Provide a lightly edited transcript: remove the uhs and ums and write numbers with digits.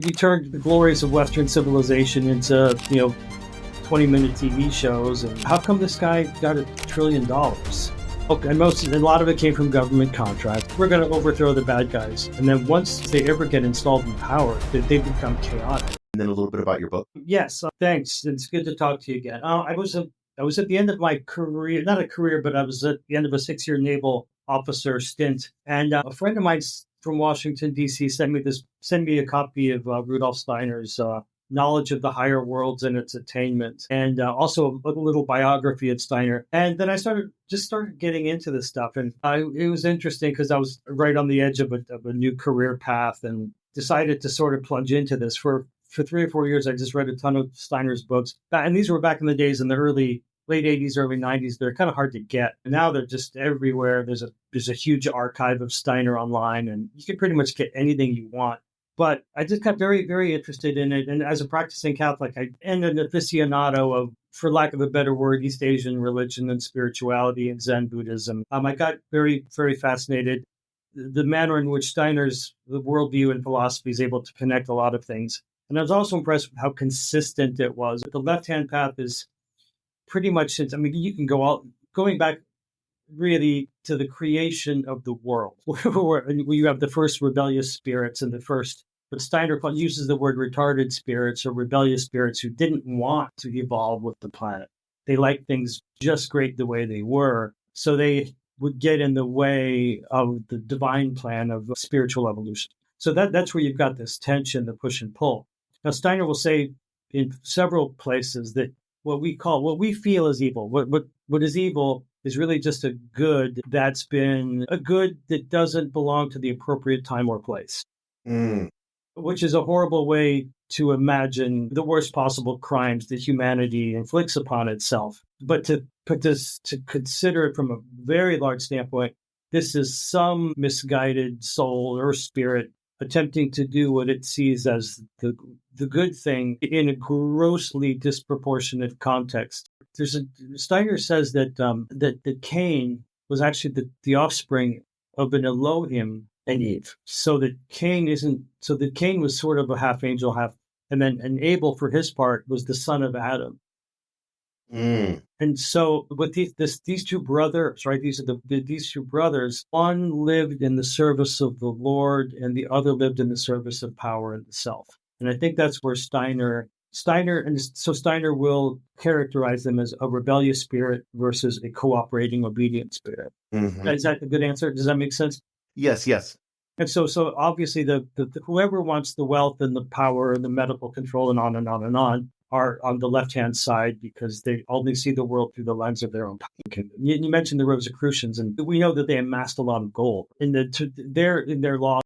You turned the glories of Western civilization into, 20-minute TV shows. And how come this guy got $1 trillion? Okay, and a lot of it came from government contracts. We're going to overthrow the bad guys. And then once they ever get installed in power, they become chaotic. And then a little bit about your book. Yes, thanks. It's good to talk to you again. I was at the end of my career, not a career, but I was at the end of a 6-year naval officer stint. And a friend of mine from Washington, D.C. sent me a copy of Rudolf Steiner's Knowledge of the Higher Worlds and Its Attainment, and also a little biography of Steiner. And then I started getting into this stuff. And it was interesting because I was right on the edge of a new career path and decided to sort of plunge into this. For 3 or 4 years, I just read a ton of Steiner's books. And these were back in the days in the late 80s, early 90s. They're kind of hard to get. And now they're just everywhere. There's a huge archive of Steiner online, and you can pretty much get anything you want. But I just got very, very interested in it. And as a practicing Catholic, and an aficionado of, for lack of a better word, East Asian religion and spirituality and Zen Buddhism, I got very, very fascinated. The manner in which Steiner's worldview and philosophy is able to connect a lot of things. And I was also impressed with how consistent it was. The left-hand path is pretty much, you can going back really to the creation of the world, where you have the first rebellious spirits and but Steiner uses the word retarded spirits or rebellious spirits who didn't want to evolve with the planet. They liked things just great the way they were. So they would get in the way of the divine plan of spiritual evolution. So that's where you've got this tension, the push and pull. Now, Steiner will say in several places that what we feel is evil, what is evil is really just a good that's been a good that doesn't belong to the appropriate time or place, which is a horrible way to imagine the worst possible crimes that humanity inflicts upon itself. But to consider it from a very large standpoint, this is some misguided soul or spirit attempting to do what it sees as the good thing in a grossly disproportionate context. Steiner says that Cain was actually the offspring of an Elohim and Eve. So that Cain was sort of a half angel, and Abel, for his part, was the son of Adam. And so with these two brothers, right? These two brothers. One lived in the service of the Lord, and the other lived in the service of power and the self. And I think that's where Steiner will characterize them as a rebellious spirit versus a cooperating, obedient spirit. Mm-hmm. Is that a good answer? Does that make sense? Yes. And so obviously the whoever wants the wealth and the power and the medical control and on and on and on are on the left-hand side because they only see the world through the lens of their own power. You mentioned the Rosicrucians, and we know that they amassed a lot of gold. In their law